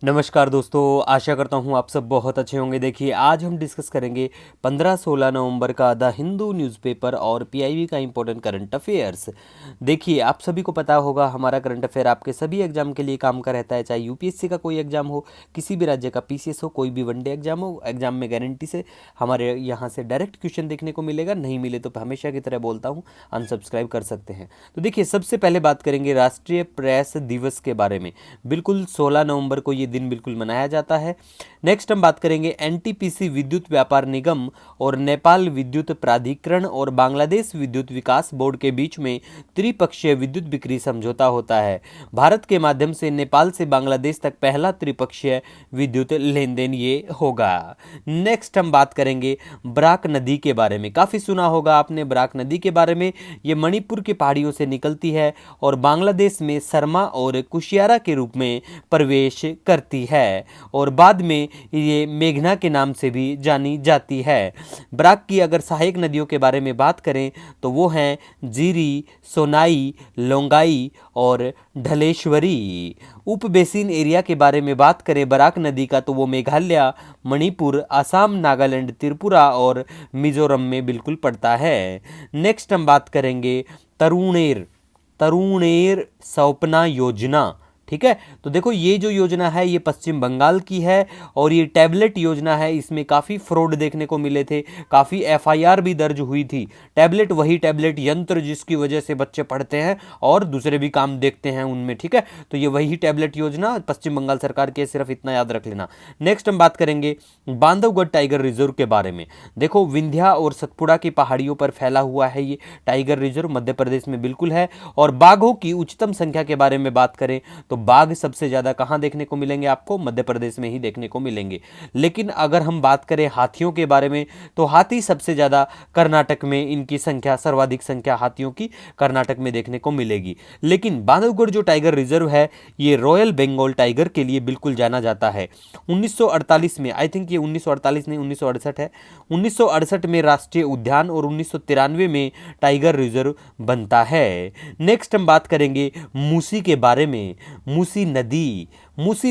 नमस्कार दोस्तों, आशा करता हूँ आप सब बहुत अच्छे होंगे। देखिए, आज हम डिस्कस करेंगे 15-16 नवंबर का द हिंदू न्यूज़पेपर और पीआईबी का इम्पोर्टेंट करंट अफेयर्स। देखिए, आप सभी को पता होगा हमारा करंट अफेयर आपके सभी एग्जाम के लिए काम का रहता है, चाहे यूपीएससी का कोई एग्जाम हो, किसी भी राज्य का पीसीएस हो, कोई भी वनडे एग्जाम हो। एग्जाम में गारंटी से हमारे यहाँ से डायरेक्ट क्वेश्चन देखने को मिलेगा। नहीं मिले तो हमेशा की तरह बोलता हूँ, अनसब्सक्राइब कर सकते हैं। तो देखिए, सबसे पहले बात करेंगे राष्ट्रीय प्रेस दिवस के बारे में। बिल्कुल 16 नवंबर को ये दिन बिल्कुल मनाया जाता है। नेक्स्ट हम बात करेंगे एनटीपीसी विद्युत व्यापार निगम और नेपाल विद्युत प्राधिकरण और बांग्लादेश विद्युत विकास बोर्ड के बीच में त्रिपक्षीय विद्युत बिक्री समझौता होता है। भारत के माध्यम से नेपाल से बांग्लादेश तक पहला त्रिपक्षीय विद्युत लेन देन ये होगा। नेक्स्ट हम बात करेंगे बराक नदी के बारे में। काफ़ी सुना होगा आपने बराक नदी के बारे में। ये मणिपुर की पहाड़ियों से निकलती है और बांग्लादेश में सरमा और कुशियारा के रूप में प्रवेश करती है और बाद में ये मेघना के नाम से भी जानी जाती है। बराक की अगर सहायक नदियों के बारे में बात करें तो वो हैं जीरी, सोनाई, लोंगाई और ढलेश्वरी। उप बेसिन एरिया के बारे में बात करें बराक नदी का तो वो मेघालय, मणिपुर, असम, नागालैंड, त्रिपुरा और मिजोरम में बिल्कुल पड़ता है। नेक्स्ट हम बात करेंगे तरुणेर तरुणेर सपना योजना। ठीक है, तो देखो ये जो योजना है ये पश्चिम बंगाल की है और ये टैबलेट योजना है। इसमें काफ़ी फ्रॉड देखने को मिले थे, काफ़ी एफआईआर भी दर्ज हुई थी। टैबलेट वही टैबलेट यंत्र जिसकी वजह से बच्चे पढ़ते हैं और दूसरे भी काम देखते हैं उनमें। ठीक है, तो ये वही टैबलेट योजना पश्चिम बंगाल सरकार की है, सिर्फ इतना याद रख लेना। नेक्स्ट हम बात करेंगे बांधवगढ़ टाइगर रिजर्व के बारे में। देखो, विंध्या और सतपुड़ा की पहाड़ियों पर फैला हुआ है ये टाइगर रिजर्व, मध्य प्रदेश में बिल्कुल है। और बाघों की उच्चतम संख्या के बारे में बात करें तो बाघ सबसे ज्यादा कहां देखने को मिलेंगे? आपको मध्य प्रदेश में ही देखने को मिलेंगे। लेकिन अगर हम बात करें हाथियों के बारे में तो हाथी सबसे ज्यादा कर्नाटक में, इनकी संख्या, सर्वाधिक संख्या हाथियों की कर्नाटक में देखने को मिलेगी। लेकिन बांधवगढ़ जो टाइगर रिजर्व है ये रॉयल बंगाल टाइगर के लिए बिल्कुल जाना जाता है। 1948 में, आई थिंक ये 1948 नहीं 1968 है, 1968 में राष्ट्रीय उद्यान और 1993 में टाइगर रिजर्व बनता है। नेक्स्ट हम बात करेंगे मूसी के बारे में। मूसी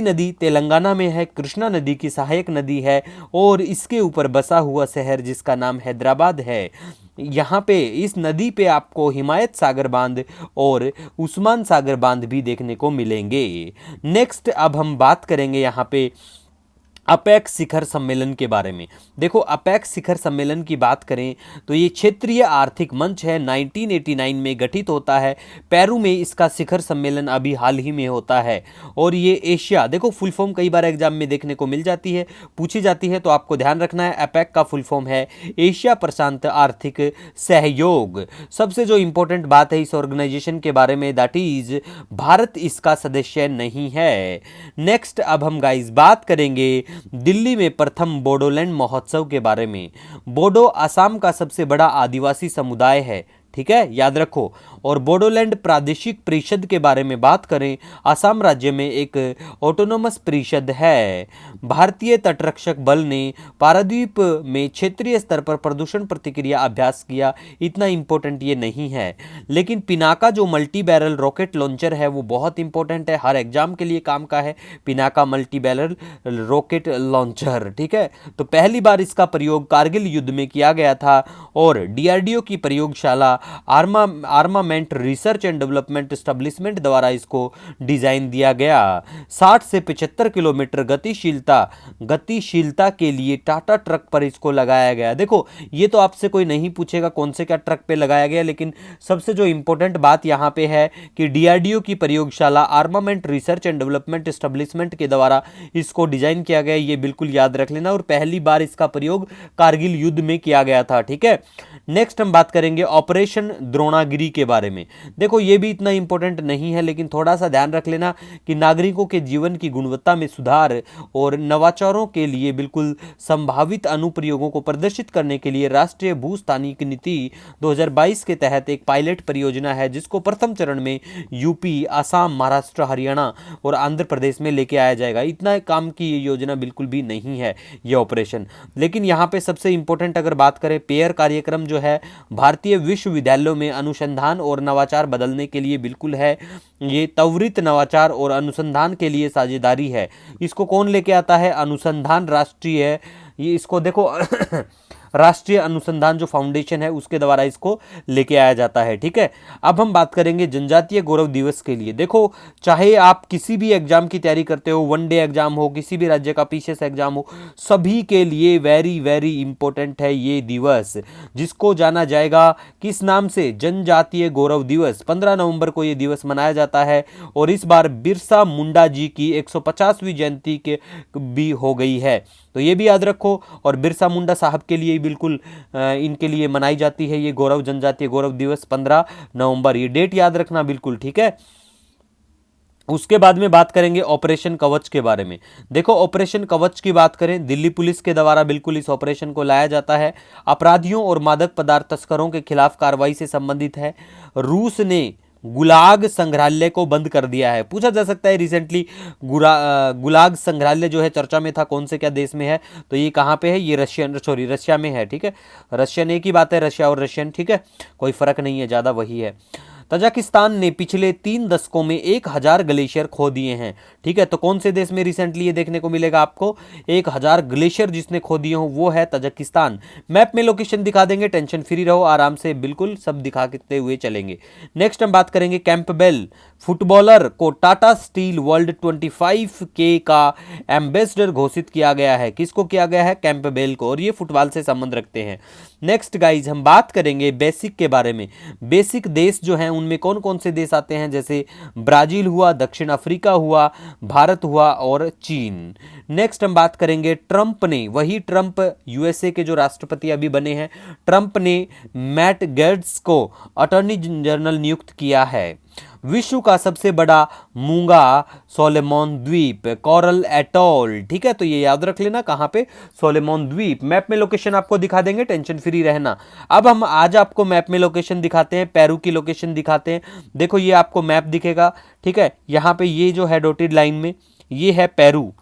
नदी तेलंगाना में है, कृष्णा नदी की सहायक नदी है और इसके ऊपर बसा हुआ शहर जिसका नाम हैदराबाद है। यहाँ पे इस नदी पे आपको हिमायत सागर बांध और उस्मान सागर बांध भी देखने को मिलेंगे। नेक्स्ट अब हम बात करेंगे यहाँ पे अपेक्स शिखर सम्मेलन के बारे में। देखो, अपेक्स शिखर सम्मेलन की बात करें तो ये क्षेत्रीय आर्थिक मंच है, 1989 में गठित होता है। पेरू में इसका शिखर सम्मेलन अभी हाल ही में होता है और ये एशिया, देखो फुल फॉर्म कई बार एग्जाम में देखने को मिल जाती है, पूछी जाती है, तो आपको ध्यान रखना है अपेक का फुल फॉर्म है एशिया प्रशांत आर्थिक सहयोग। सबसे जो इंपॉर्टेंट बात है इस ऑर्गेनाइजेशन के बारे में दैट इज भारत इसका सदस्य नहीं है। नेक्स्ट अब हम गाइस बात करेंगे दिल्ली में प्रथम बोडोलैंड महोत्सव के बारे में। बोडो असम का सबसे बड़ा आदिवासी समुदाय है, ठीक है, याद रखो। और बोडोलैंड प्रादेशिक परिषद के बारे में बात करें, असम राज्य में एक ऑटोनोमस परिषद है। भारतीय तटरक्षक बल ने पारादीप में क्षेत्रीय स्तर पर प्रदूषण प्रतिक्रिया अभ्यास किया। इतना इंपॉर्टेंट ये नहीं है, लेकिन पिनाका जो मल्टी बैरल रॉकेट लॉन्चर है वो बहुत इंपॉर्टेंट है, हर एग्जाम के लिए काम का है Pinaka multi barrel rocket launcher. ठीक है, तो पहली बार इसका प्रयोग कारगिल युद्ध में किया गया था और डीआरडीओ की प्रयोगशाला armament research and development establishment द्वारा इसको डिजाइन दिया गया। 60 से 75 किलोमीटर गतिशीलता के लिए टाटा ट्रक पर इसको लगाया गया। देखो, ये तो आपसे कोई नहीं पूछेगा कौन से क्या ट्रक पे लगाया गया, लेकिन सबसे जो इंपॉर्टेंट बात यहां पे है कि डीआरडीओ की प्रयोगशाला armament research and development establishment के द्वारा इसको डिजाइन किया गया, ये बिल्कुल याद रख लेना। और पहली बार इसका प्रयोग कारगिल युद्ध में किया गया था। ठीक है, नेक्स्ट हम बात करेंगे ऑपरेशन द्रोणागिरी के बारे में। देखो, ये भी इतना इंपॉर्टेंट नहीं है, लेकिन थोड़ा सा ध्यान रख लेना कि नागरिकों के जीवन की गुणवत्ता में सुधार और नवाचारों के लिए बिल्कुल संभावित अनुप्रयोगों को प्रदर्शित करने के लिए राष्ट्रीय भूस्थानिक नीति 2022 के तहत एक पायलट परियोजना है जिसको प्रथम चरण में यूपी, असम, महाराष्ट्र, हरियाणा और आंध्र प्रदेश में लेके आया जाएगा। इतना काम की ये योजना बिल्कुल भी नहीं है ये ऑपरेशन। लेकिन यहाँ पे सबसे इंपॉर्टेंट अगर बात करें पेयर कार्यक्रम जो है भारतीय विश्व विश्वविद्यालयों में अनुसंधान और नवाचार बदलने के लिए बिल्कुल है। ये त्वरित नवाचार और अनुसंधान के लिए साझेदारी है। इसको कौन लेके आता है? अनुसंधान राष्ट्रीय है। ये इसको देखो राष्ट्रीय अनुसंधान जो फाउंडेशन है उसके द्वारा इसको लेके आया जाता है। ठीक है, अब हम बात करेंगे जनजातीय गौरव दिवस के लिए। देखो, चाहे आप किसी भी एग्जाम की तैयारी करते हो, वन डे एग्जाम हो, किसी भी राज्य का पीसीएस एग्जाम हो, सभी के लिए वेरी वेरी इंपॉर्टेंट है ये दिवस, जिसको जाना जाएगा किस नाम से? जनजातीय गौरव दिवस। 15 नवंबर को ये दिवस मनाया जाता है और इस बार बिरसा मुंडा जी की 150वीं जयंती के भी हो गई है, तो ये भी याद रखो। और बिरसा मुंडा साहब के लिए बिल्कुल इनके लिए मनाई जाती है ये गौरव, जनजातीय गौरव दिवस 15 नवंबर। ये डेट याद रखना बिल्कुल, ठीक है। उसके बाद में बात करेंगे ऑपरेशन कवच के बारे में। देखो, ऑपरेशन कवच की बात करें, दिल्ली पुलिस के द्वारा बिल्कुल इस ऑपरेशन को लाया जाता है। अपराधियों और मादक पदार्थ तस्करों के खिलाफ कार्रवाई से संबंधित है। रूस ने गुलाग संग्रहालय को बंद कर दिया है। पूछा जा सकता है रिसेंटली गुलाग संग्रहालय जो है चर्चा में था, कौन से क्या देश में है? तो ये कहाँ पे है? ये रशिया में है। ठीक है, रशियन एक ही बात है, रशिया और रशियन, ठीक है, कोई फर्क नहीं है ज़्यादा, वही है। तजाकिस्तान ने पिछले 3 दशकों में 1000 ग्लेशियर खो दिए हैं। ठीक है, तो कौन से देश में रिसेंटली ये देखने को मिलेगा आपको? 1000 ग्लेशियर जिसने खो दिए हो वो है तजाकिस्तान। मैप में लोकेशन दिखा देंगे, टेंशन फ्री रहो, आराम से बिल्कुल सब दिखाते हुए चलेंगे। नेक्स्ट हम बात करेंगे कैंपबेल फुटबॉलर को टाटा स्टील वर्ल्ड 25K का एम्बेसडर घोषित किया गया है। किसको किया गया है? कैंपबेल को, और ये फुटबॉल से संबंध रखते हैं। नेक्स्ट गाइज हम बात करेंगे बेसिक के बारे में। बेसिक देश जो हैं उनमें कौन कौन से देश आते हैं? जैसे ब्राजील हुआ, दक्षिण अफ्रीका हुआ, भारत हुआ और चीन। नेक्स्ट हम बात करेंगे ट्रंप ने, वही ट्रंप यूएसए के जो राष्ट्रपति अभी बने हैं, ट्रंप ने मैट गेट्स को अटॉर्नी जनरल नियुक्त किया है। विश्व का सबसे बड़ा मूंगा सोलोमन द्वीप, कोरल एटोल। ठीक है, तो ये याद रख लेना, कहां पे? सोलोमन द्वीप। मैप में लोकेशन आपको दिखा देंगे, टेंशन फ्री रहना। अब हम आज आपको मैप में लोकेशन दिखाते हैं, पेरू की लोकेशन दिखाते हैं। देखो, ये आपको मैप दिखेगा, ठीक है, यहां पे ये जो है डॉटेड लाइन में ये है पेरू,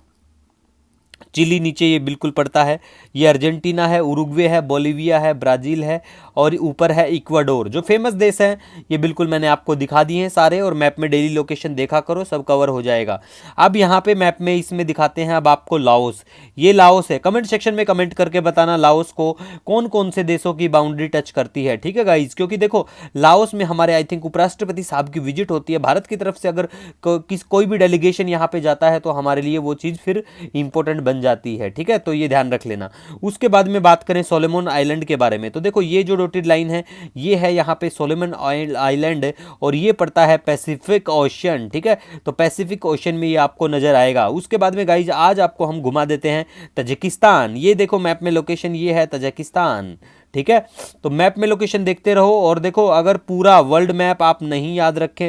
चिली नीचे ये बिल्कुल पड़ता है, ये अर्जेंटीना है, उरुग्वे है, बोलिविया है, ब्राज़ील है और ऊपर है इक्वाडोर। जो फेमस देश हैं ये बिल्कुल मैंने आपको दिखा दिए हैं सारे, और मैप में डेली लोकेशन देखा करो, सब कवर हो जाएगा। अब यहाँ पे मैप में इसमें दिखाते हैं अब आपको लाओस। ये लाओस है, कमेंट सेक्शन में कमेंट करके बताना लाओस को कौन कौन से देशों की बाउंड्री टच करती है। ठीक है गाइज, क्योंकि देखो लाओस में हमारे आई थिंक उपराष्ट्रपति साहब की विजिट होती है भारत की तरफ से। अगर कोई भी डेलीगेशन यहाँ पे जाता है तो हमारे लिए वो चीज़ फिर इंपॉर्टेंट बन जाती है। ठीक है, तो ये ध्यान रख लेना। उसके बाद में बात करें सोलोमन आइलैंड के बारे में, तो देखो ये जो डॉटेड लाइन है ये है यहाँ पे सोलोमन आइलैंड, और ये पड़ता है पैसिफिक ओशियन। ठीक है, तो पैसिफिक ओशियन में ये आपको नजर आएगा। उसके बाद में गाइज आज आपको हम घुमा देते हैं तजाकिस्तान। ये देखो मैप में लोकेशन ये है तजाकिस्तान। ठीक है, तो मैप में लोकेशन देखते रहो। और देखो, अगर पूरा वर्ल्ड मैप आप नहीं याद रख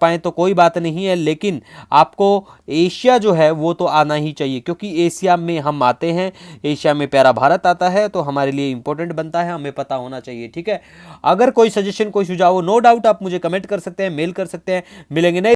पाए तो कोई बात नहीं है, लेकिन आपको एशिया जो है वो तो आना ही चाहिए, क्योंकि एशिया में हम आते हैं, एशिया में प्यारा भारत आता है, तो हमारे लिए इंपॉर्टेंट बनता है, हमें पता होना चाहिए। ठीक है, अगर कोई सजेशन कोई सुझाव हो, नो डाउट आप मुझे कमेंट कर सकते हैं, मेल कर सकते हैं। मिलेंगे नए